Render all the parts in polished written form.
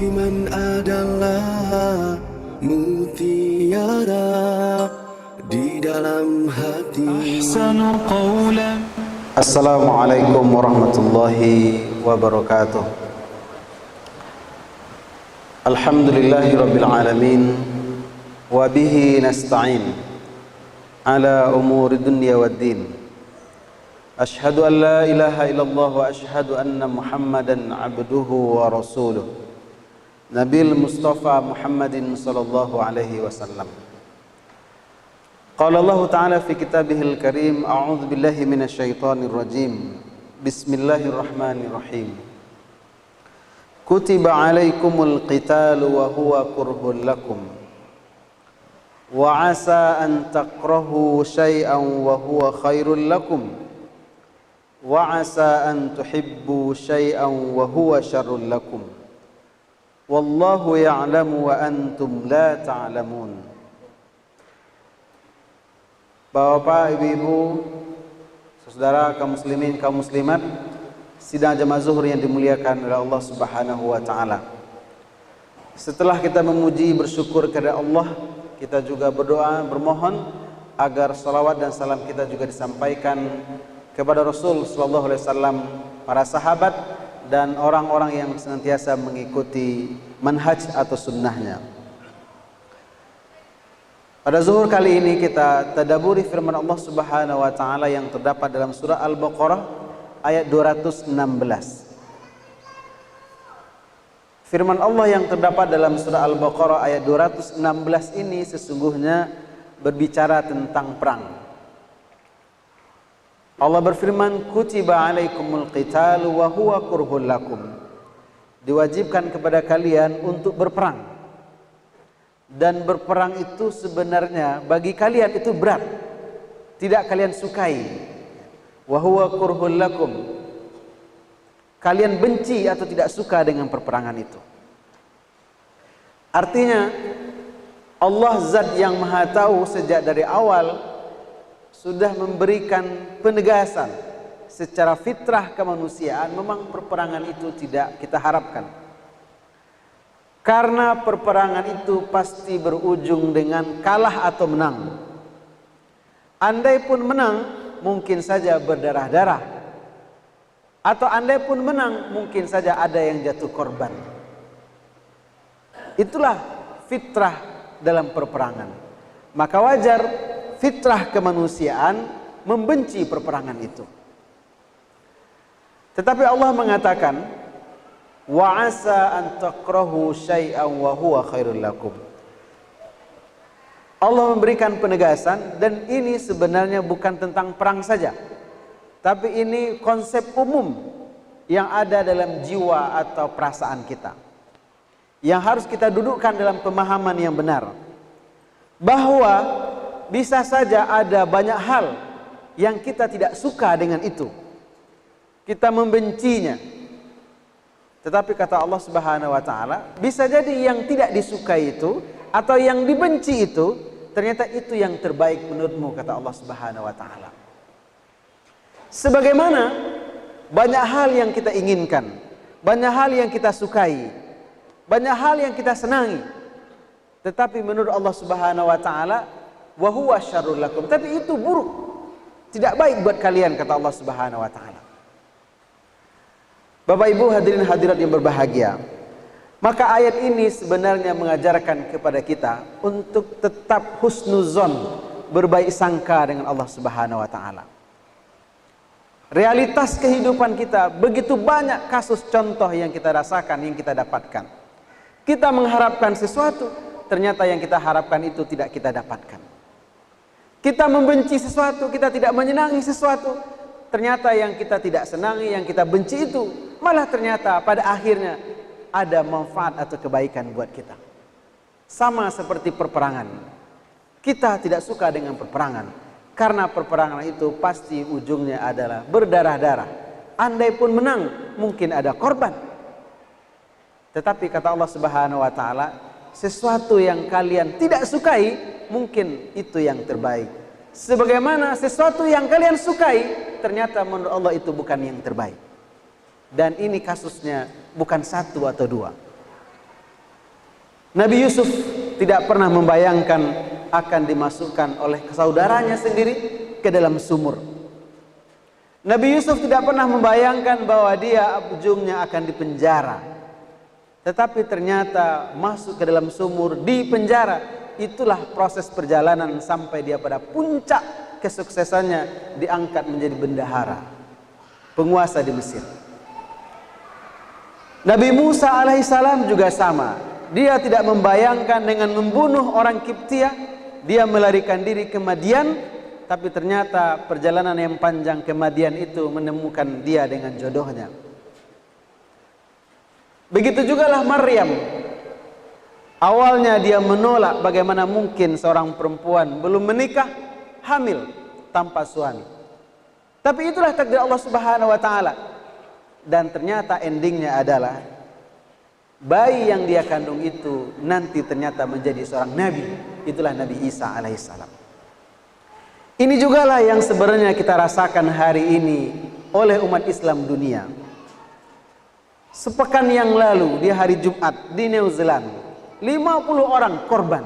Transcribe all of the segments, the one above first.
Iman adalah mutiara di dalam hati. Assalamualaikum warahmatullahi wabarakatuh. Alhamdulillahi rabbil alamin, wa bihi nasta'in ala umuri dunya waddin. Ashhadu an la ilaha illallah wa ashhadu anna Muhammadan abduhu wa rasuluh. Nabil Mustafa Muhammadin sallallahu alaihi wasallam. Qala Allah Ta'ala fi kitabihil karim, a'udzu billahi minasyaitonir rajim. Bismillahirrahmanirrahim. Kutiba alaikumul qitalu wa huwa kurhul lakum. Wa asa an takrahu syai'an wa huwa khairul lakum. Wa asa an tuhibbu syai'an wa huwa syarrul lakum. Wallahu ya'lamu wa antum la ta'lamun. Bapak, ibu-ibu, saudara kaum muslimin, kaum muslimat, sidang jamaah zuhur yang dimuliakan oleh Allah Subhanahu wa taala. Setelah kita memuji bersyukur kepada Allah, kita juga berdoa bermohon agar salawat dan salam kita juga disampaikan kepada Rasul sallallahu alaihi wasallam, para sahabat dan orang-orang yang senantiasa mengikuti manhaj atau sunnahnya. Pada zuhur kali ini kita tadabburi firman Allah Subhanahu wa taala yang terdapat dalam surah Al-Baqarah ayat 216. Firman Allah yang terdapat dalam surah Al-Baqarah ayat 216 ini sesungguhnya berbicara tentang perang. Allah berfirman, kutiba alaikumul qitalu wa huwa kurhul lakum. Diwajibkan kepada kalian untuk berperang. Dan berperang itu sebenarnya bagi kalian itu berat. Tidak kalian sukai. Wa huwa kurhul lakum. Kalian benci atau tidak suka dengan perperangan itu. Artinya Allah Zat yang Maha Tahu sejak dari awal sudah memberikan penegasan secara fitrah kemanusiaan, memang perperangan itu tidak kita harapkan. Karena perperangan itu pasti berujung dengan kalah atau menang. Andai pun menang, mungkin saja berdarah-darah. Atau andai pun menang, mungkin saja ada yang jatuh korban. Itulah fitrah dalam perperangan. Maka wajar fitrah kemanusiaan membenci perperangan itu. Tetapi Allah mengatakan, wa asa an takrahu syai'an wa huwa khairul lakum. Allah memberikan penegasan, dan ini sebenarnya bukan tentang perang saja, tapi ini konsep umum yang ada dalam jiwa atau perasaan kita, yang harus kita dudukkan dalam pemahaman yang benar, bahwa bisa saja ada banyak hal yang kita tidak suka dengan itu, kita membencinya. Tetapi kata Allah Subhanahu wa taala, bisa jadi yang tidak disukai itu atau yang dibenci itu ternyata itu yang terbaik menurutmu, kata Allah Subhanahu wa taala. Sebagaimana banyak hal yang kita inginkan, banyak hal yang kita sukai, banyak hal yang kita senangi, tetapi menurut Allah Subhanahu wa taala, wa huwa syarrul lakum, tapi itu buruk, tidak baik buat kalian, kata Allah Subhanahu wa taala. Bapak Ibu hadirin hadirat yang berbahagia, maka ayat ini sebenarnya mengajarkan kepada kita untuk tetap husnuzon, berbaik sangka dengan Allah Subhanahu wa taala. Realitas kehidupan kita begitu banyak kasus contoh yang kita rasakan, yang kita dapatkan. Kita mengharapkan sesuatu, ternyata yang kita harapkan itu tidak kita dapatkan. Kita membenci sesuatu, kita tidak menyenangi sesuatu, ternyata yang kita tidak senangi, yang kita benci itu malah ternyata pada akhirnya ada manfaat atau kebaikan buat kita. Sama seperti perperangan. Kita tidak suka dengan perperangan, karena perperangan itu pasti ujungnya adalah berdarah-darah. Andai pun menang, mungkin ada korban. Tetapi kata Allah Subhanahu wa taala, sesuatu yang kalian tidak sukai mungkin itu yang terbaik. Sebagaimana sesuatu yang kalian sukai ternyata menurut Allah itu bukan yang terbaik. Dan ini kasusnya bukan satu atau dua. Nabi Yusuf tidak pernah membayangkan akan dimasukkan oleh saudaranya sendiri ke dalam sumur. Nabi Yusuf tidak pernah membayangkan bahwa dia ujungnya akan dipenjara. Tetapi ternyata masuk ke dalam sumur, di penjara. Itulah proses perjalanan sampai dia pada puncak kesuksesannya, diangkat menjadi bendahara, penguasa di Mesir. Nabi Musa alaihissalam juga sama. Dia tidak membayangkan dengan membunuh orang Kiptia, dia melarikan diri ke Madian, tapi ternyata perjalanan yang panjang ke Madian itu menemukan dia dengan jodohnya. Begitu jugalah Maryam. Awalnya dia menolak, bagaimana mungkin seorang perempuan belum menikah hamil tanpa suami. Tapi itulah takdir Allah Subhanahu wa taala. Dan ternyata endingnya adalah bayi yang dia kandung itu nanti ternyata menjadi seorang nabi. Itulah Nabi Isa alaihissalam. Ini jugalah yang sebenarnya kita rasakan hari ini oleh umat Islam dunia. Sepekan yang lalu di hari Jumat di New Zealand, 50 orang korban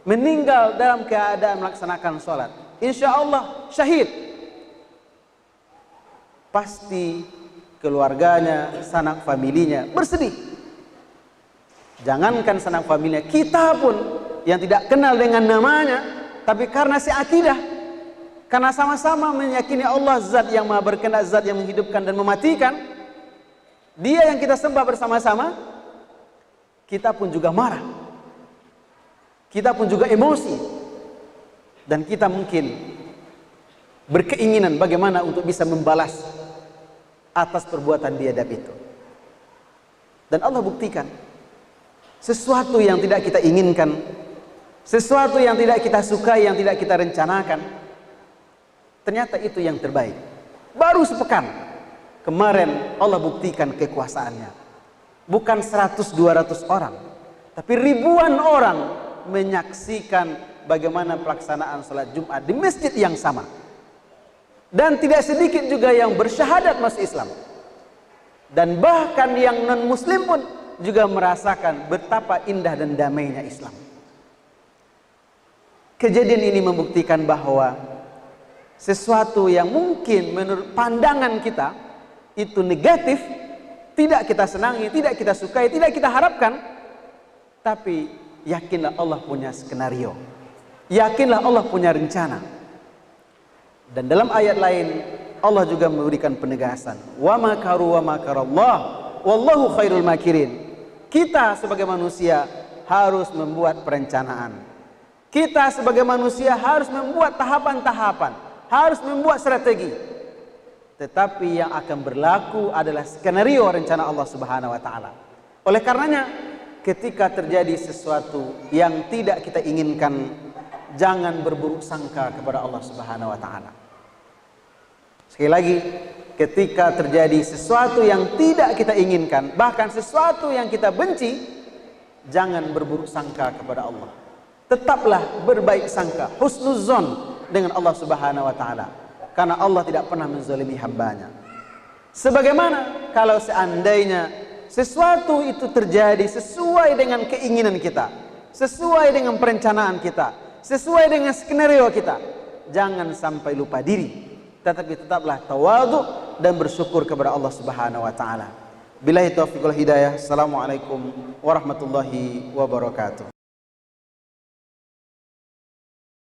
meninggal dalam keadaan melaksanakan sholat. Insya Allah syahid. Pasti keluarganya, sanak familinya bersedih. Jangankan sanak familinya, kita pun yang tidak kenal dengan namanya, tapi karena seakidah, karena sama-sama meyakini Allah zat yang maha berkehendak, zat yang menghidupkan dan mematikan, dia yang kita sembah bersama-sama, kita pun juga marah, kita pun juga emosi, dan kita mungkin berkeinginan bagaimana untuk bisa membalas atas perbuatan biadab itu. Dan Allah buktikan sesuatu yang tidak kita inginkan, sesuatu yang tidak kita sukai, yang tidak kita rencanakan, ternyata itu yang terbaik. Baru sepekan kemarin Allah buktikan kekuasaannya. Bukan 100-200 orang, tapi ribuan orang menyaksikan bagaimana pelaksanaan salat Jumat di masjid yang sama. Dan tidak sedikit juga yang bersyahadat masuk Islam. Dan bahkan yang non-muslim pun juga merasakan betapa indah dan damainya Islam. Kejadian ini membuktikan bahwa sesuatu yang mungkin menurut pandangan kita itu negatif, tidak kita senangi, tidak kita sukai, tidak kita harapkan, tapi yakinlah Allah punya skenario, yakinlah Allah punya rencana. Dan dalam ayat lain Allah juga memberikan penegasan, wa makaru wa makarallah wallahu khairul makirin. Kita sebagai manusia harus membuat perencanaan. Kita sebagai manusia harus membuat tahapan-tahapan, harus membuat strategi. Tetapi yang akan berlaku adalah skenario rencana Allah Subhanahu wa taala. Oleh karenanya, ketika terjadi sesuatu yang tidak kita inginkan, jangan berburuk sangka kepada Allah Subhanahu wa taala. Sekali lagi, ketika terjadi sesuatu yang tidak kita inginkan, bahkan sesuatu yang kita benci, jangan berburuk sangka kepada Allah. Tetaplah berbaik sangka, husnuzon dengan Allah Subhanahu wa taala. Karena Allah tidak pernah menzalimi hambanya. Sebagaimana kalau seandainya sesuatu itu terjadi sesuai dengan keinginan kita, sesuai dengan perencanaan kita, sesuai dengan skenario kita, jangan sampai lupa diri. Tetapi tetaplah tawadhu dan bersyukur kepada Allah Subhanahu wa taala. Billahi taufiq wal hidayah. Assalamualaikum warahmatullahi wabarakatuh.